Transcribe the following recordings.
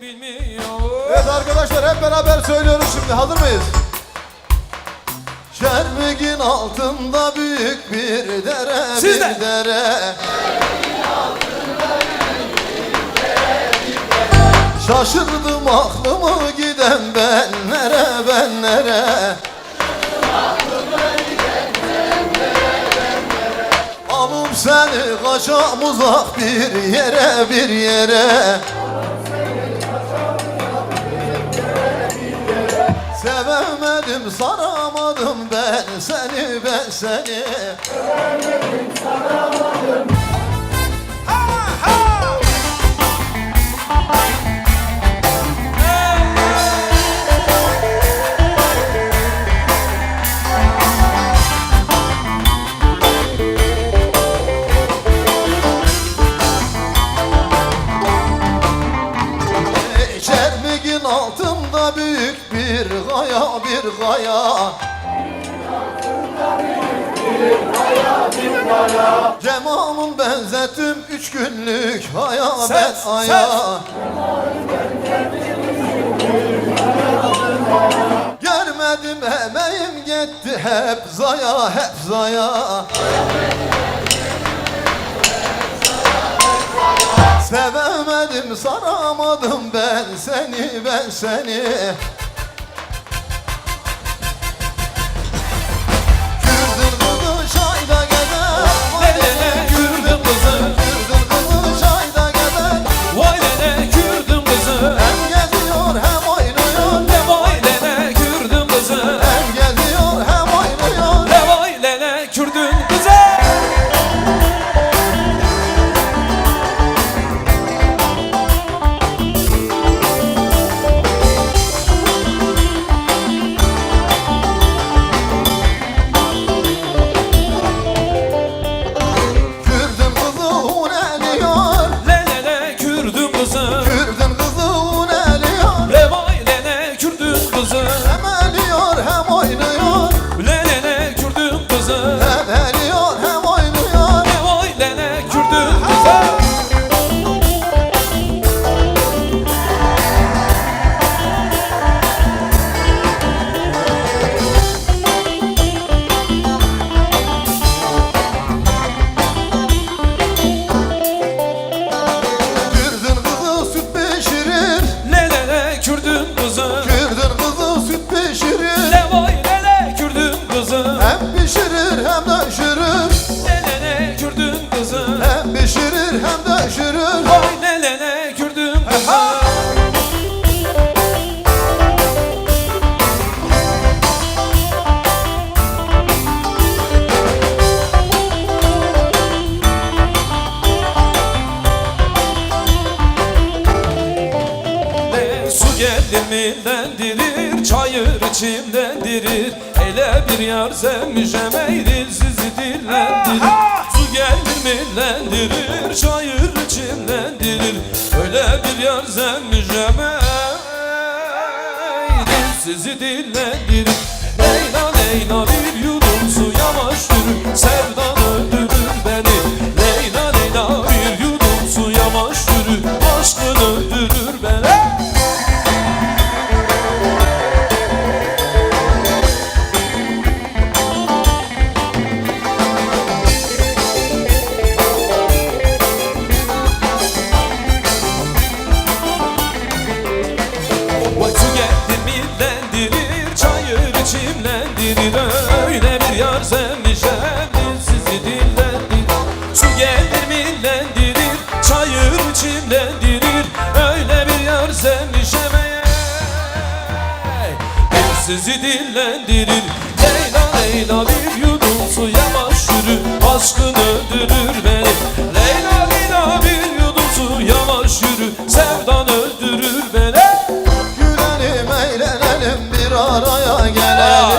Evet arkadaşlar, hep beraber söylüyoruz şimdi. Hazır mıyız? Şerbigin altında büyük bir dere, Siz bir de. dere. Şaşırdım aklımı giden ben nere. Alım seni kaçam uzak bir yere. Sevemedim, saramadım ben seni. Sevemedim, saramadım. Çermik'in altında büyük bir kaya. Cemamın benzettim 3 günlük aya, ben aya. Görmedim, emeğim gitti hep zaya. Sevemedim, saramadım ben seni. Kürdün kızı çayda gezer, Vay nene Kürdün kızı, Kürdün kızı çayda gezer. vay nene Kürdün kızı, Hem geziyor hem oynuyor, vay nene Kürdün kızı, hem geziyor hem oynuyor. vay nene Kürdün kızı. Kürdün kızı huneliyor, Lelele Kürdün kızı, Kürdün kızı huneliyor. vay nene Kürdün kızı, Hem eliyor hem oynuyor, lelele Kürdün kızı, hem eliyor hem oynuyor. vay nene Kürdün kızı. Kürdün kızı süt pişirir, Lelele Kürdün kızı, Kürdün kızı süt pişirir. vay nene Kürdün kızı, Hem pişirir hem döşürür, lelele Kürdün kızı, hem pişirir hem döşürür. vay lelele Kürdün kızı. Su geldi millendirir, çayır içimdendirir. Hele bir yar sevmişem eğril sizi dillendirir. Su geldi millendirir, çayır içimdendirir. Öyle bir yar sevmişem eğril sizi dillendirir. Leyla Leyla bir yudum su yavaş yürü, sevdan öldürür beni. Leyla Leyla bir yudum su yavaş yürü, aşkın öldürür beni. Vay su geldi millendirir, çayır içimlendirir. Öyle bir yar sevmişem sizi dillendirir. Su geldi millendirir, çayır içimlendirir. Öyle bir yar sevmişem sizi dillendirir. Leyla Leyla bir yudum su yavaş yürü, aşkın öldürür beni. Leyla Leyla bir yudum su yavaş yürü, sevdan öldürür beni. Gülelim, eğlenelim, bir araya gelelim.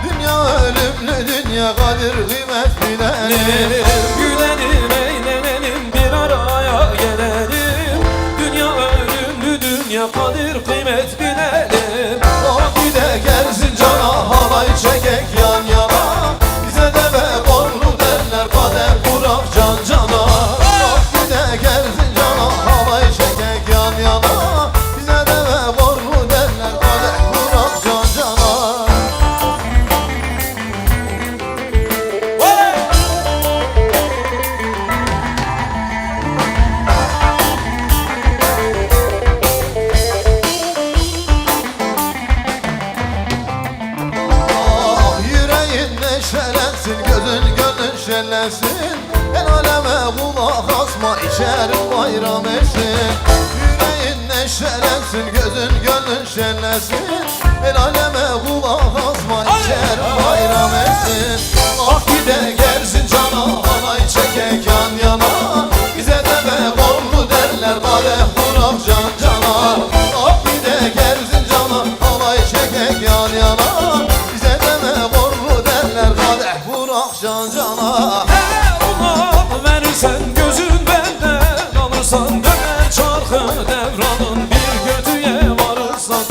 Dünya ölümlü, dünya kadir kıymet bilelim. Gülelim, eğlenelim, bir araya gelelim. Dünya ölümlü, dünya kadir kıymet bilelim. Oh bir de gelsin cana, halay çekek yan yana. Bize de be korlu derler, kadeh kurak can cana. Oh bir de gelsin cana, halay çekek yan yana. şenlensin. El aleme kulak asma, içerim bayram etsin. Yüreğin neşelensin, gözün gönlün şenlensin. El aleme kulak asma, içerim bayram etsin. Ah gide gelsin cana, halay çekek yan yana. Bize de be borlu derler, kadeh vurak can cana. Ah gide gelsin cana, halay çekek yan yana. Bize de be borlu derler, kadeh vurak can cana. Ulan verirsen gözün benden, alırsan döner çarkı devranın bir götüye varırsan.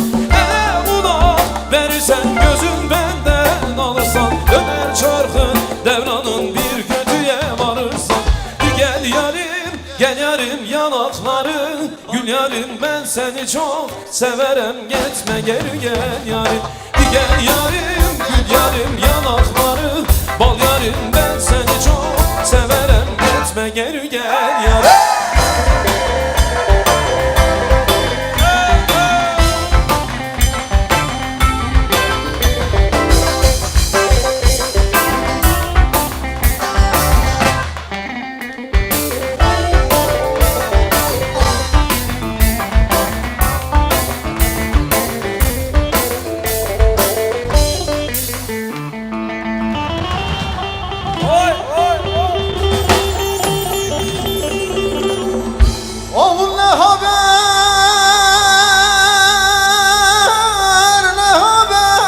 Ulan verirsen gözün benden, alırsan döner çarkı devranın bir götüye varırsan. Gel yarim yanakları, gül yarim ben seni çok severim, gitme geri gel yarim. Gel yarim gül yarim yanakları, bal yarim ben seni çok severim, gitme geri gel yarim. Oğul ne haber, ne haber?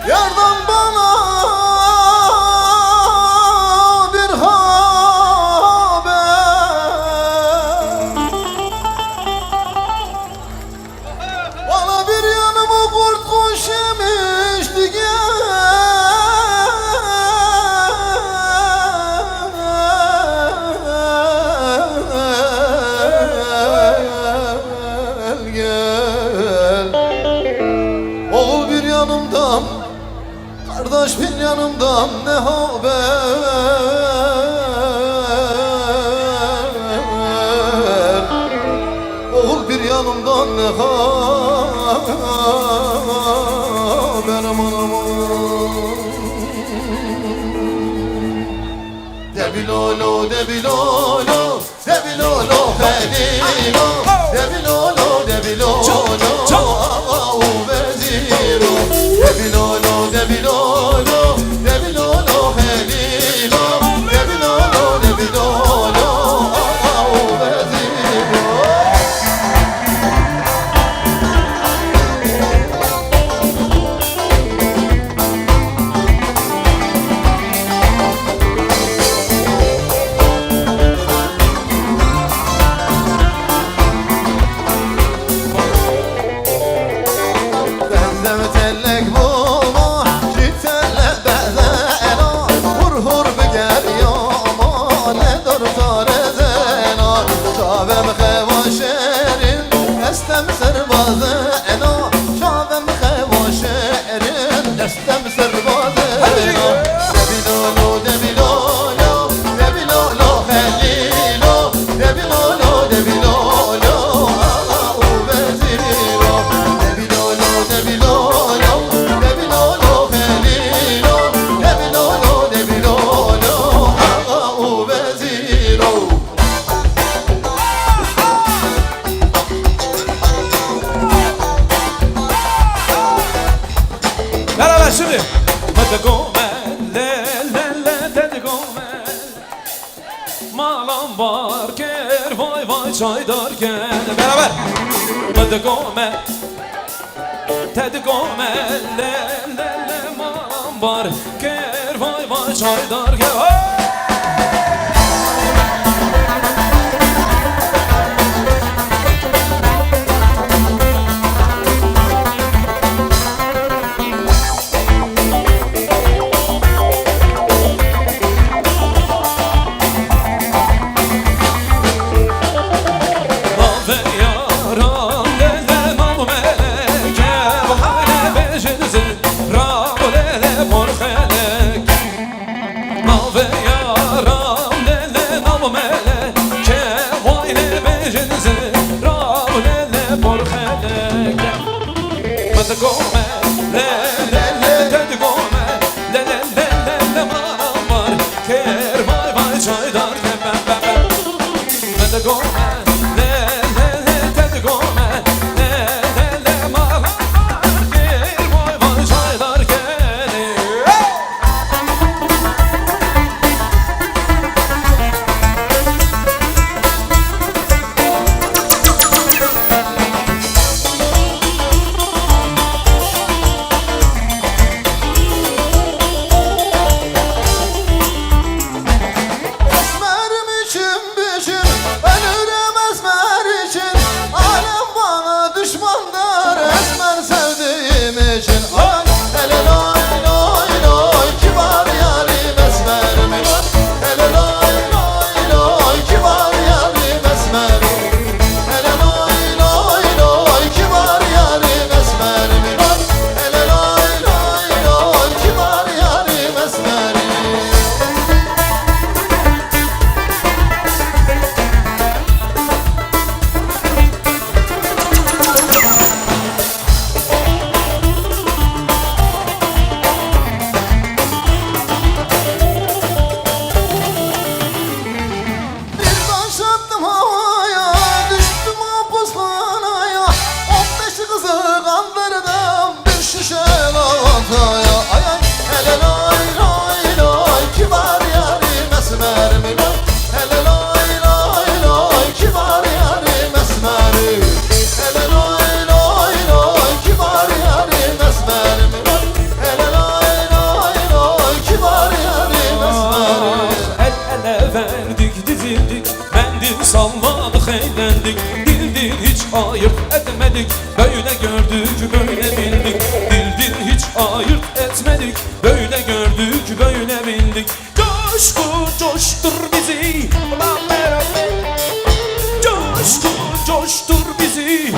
Yardan bana bir haber. Bana bir yanımı kurt kuş yemişti gel. Oğul bir yanımdan, kardeş bir yanımdan ne haber? Oğul bir yanımdan ne haber? Aman aman. Debilolo, debilolo, debilolo, helilo. Debilolo, debilolo, veziro. Debilolo, debilolo, debilolo, helilo. Debilolo, debilolo, veziro. Tellek bulma, citelle bezena. Hur hur biger yama, ne dur tarezena. Şavem xeva şerin, estem serbazena. Şavem xeva şerin, estem serbazena. Debilolo, debilolo, debilolo, helilo. Debilolo, debilolo, veziro. Debilolo, debilolo, debilolo, helilo. Debilolo, debilolo, veziro. Beraber şimdi. Hadi gomel, le le le, hadi gomel. Malam var ker, vay vay çaydar gel. Beraber. Hadi gomel, hadi gomel, le le le, malam var ker, vay vay çaydar gel. Ve verdik dizildik, mendil salladık eğlendik. Dildir hiç ayırt etmedik, böyle gördük böyle bildik. Dildir hiç ayırt etmedik, böyle gördük böyle bildik. Coşku coştur bizi, coşku coştur bizi.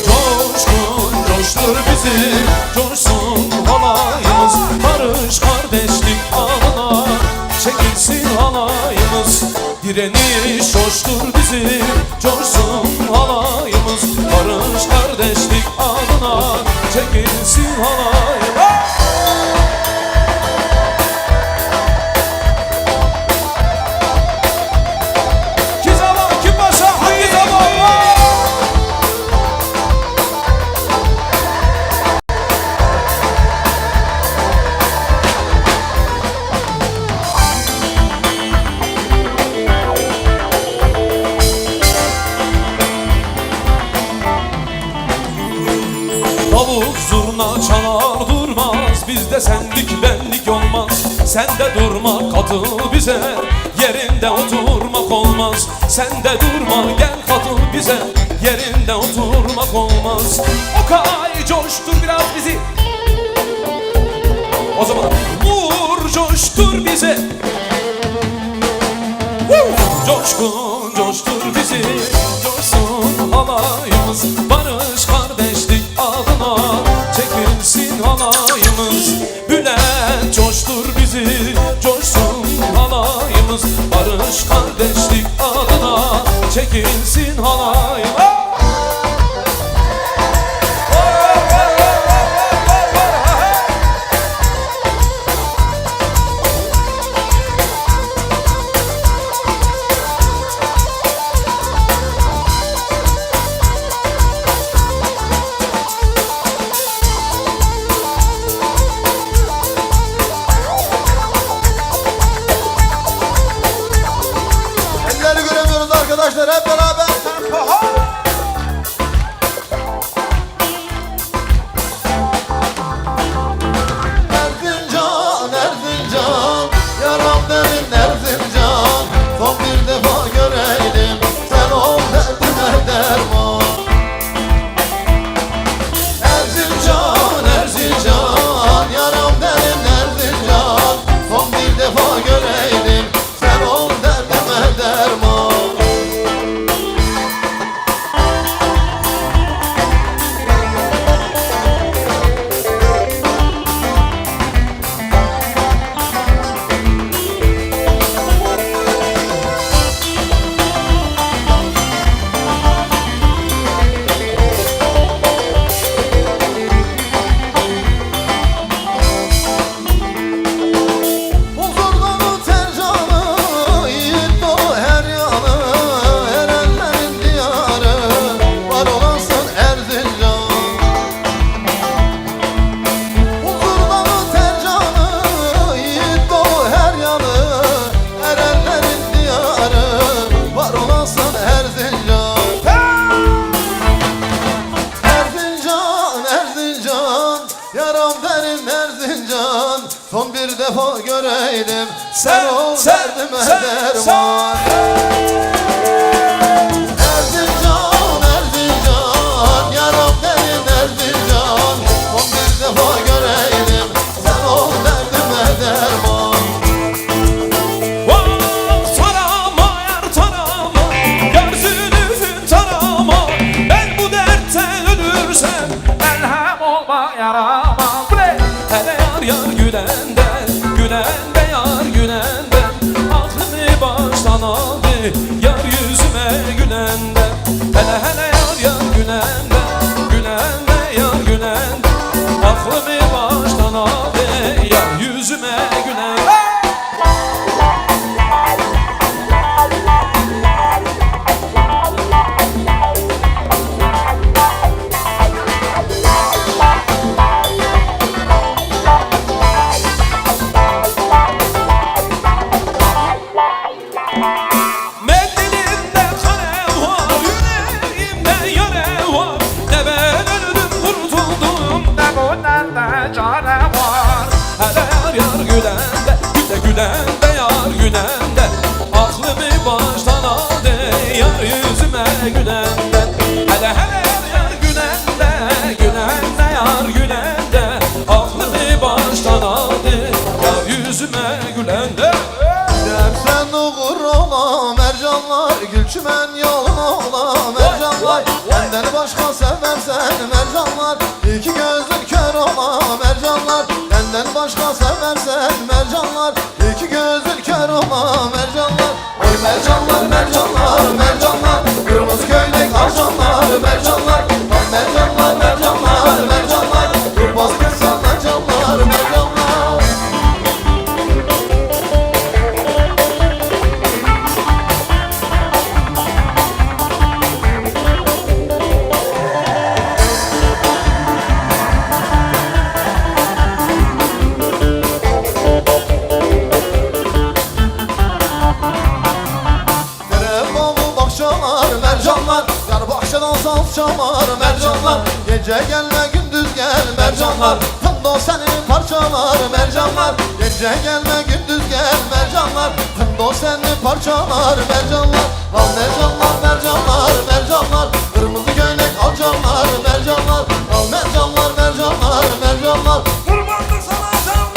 Coşkun coştur bizi, coşsun halayımız. Barış kardeşlik adına çekilsin halayımız. Direniş coştur bizi, coşsun halayımız. Barış kardeşlik adına çekilsin halayımız. Davul zurna çalar durmaz, bizde senlik benlik olmaz. Sen de durma katıl bize, yerinde oturmak olmaz. Sen de durma gel katıl bize, yerinde oturmak olmaz. Okay coştur biraz bizi, o zaman vur coştur bize. Coşkun coştur bizi, coşsun halayımız. Barış kardeşlik adına çekilsin halayımız. Bülent coştur bizi, coşsun halayımız. Barış kardeşlik adına çekilsin halayımız. Elleri göremiyoruz arkadaşlar, hep beraber. Erzincan, Erzincan, yaram benim Erzincan. Son bir defa göreydim, sen ol derdime derman. Erzincan, Erzincan, yaram benim Erzincan. Son bir defa göreydim, sen ol derdime derman. Huzurdan öter canı, yiğit dolu her yanı. Erenlerin diyarı, var olasın Erzincan. Huzurdan öter canı, yiğit dolu her yanı. Erenlerin diyarı, var olasın Erzincan. Erzincan, Erzincan, yaram derin Erzincan. Son bir defa göreydim, sen ol derdime derman. Erzincan, Erzincan, yaram derin Erzincan. Son bir defa göreydim, sen ol derdime derman. Vah tarama yar tarama, gözünü tarama. Ben bu dertte ölürsem elham olma yarama. Hele yar yar gülenden, gülende yar gülenden. Aklımı baştan aldı yar yüzüme gülenden. Hele hele yar yar gülenden, gülende yar gülenden. Aklımı baştan aldı yar yüzüme gülenden. gülenden. Hele hele yar gülende, gülende yar gülende. Aklımı baştan aldı yar yüzüme gülende. Dersen uğur ola mercanlar, Gülçümen yolun ola mercanlar. Benden başka seversen mercanlar, İki gözün kör ola mercanlar. Benden başka seversen mercanlar, İki gözün kör ola mercanlar. Oy mercanlar mercanlar mercanlar, Kırmızı köylek arcanlar mercanlar. Lan mercanlar mercanlar mercanlar, Kurbaz kırsan mercanlar mercanlar. Bahçalar, mercanlar, yar bahçeden salçalar, mercanlar. Gece gelme gündüz gel mercanlar, Fındık seni parçalar mercanlar. Gece gelme gündüz gel mercanlar, Fındık seni parçalar mercanlar. Al mercanlar mercanlar mercanlar, Kırmızı göylek alcanlar mercanlar. Al mercanlar mercanlar mercanlar, kurbandır sana canlar.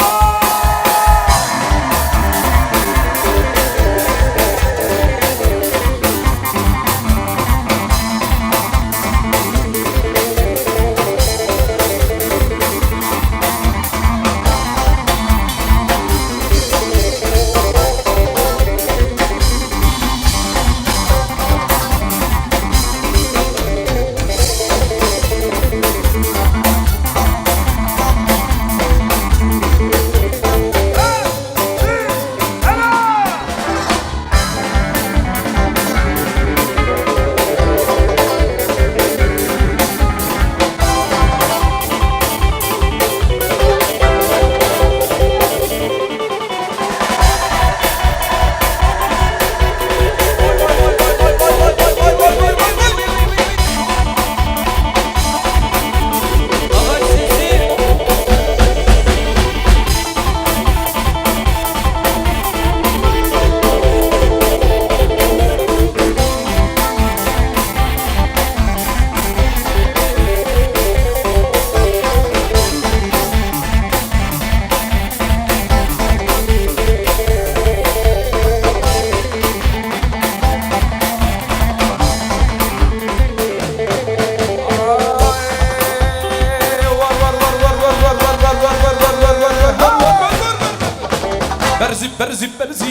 Berzi berzi berzi,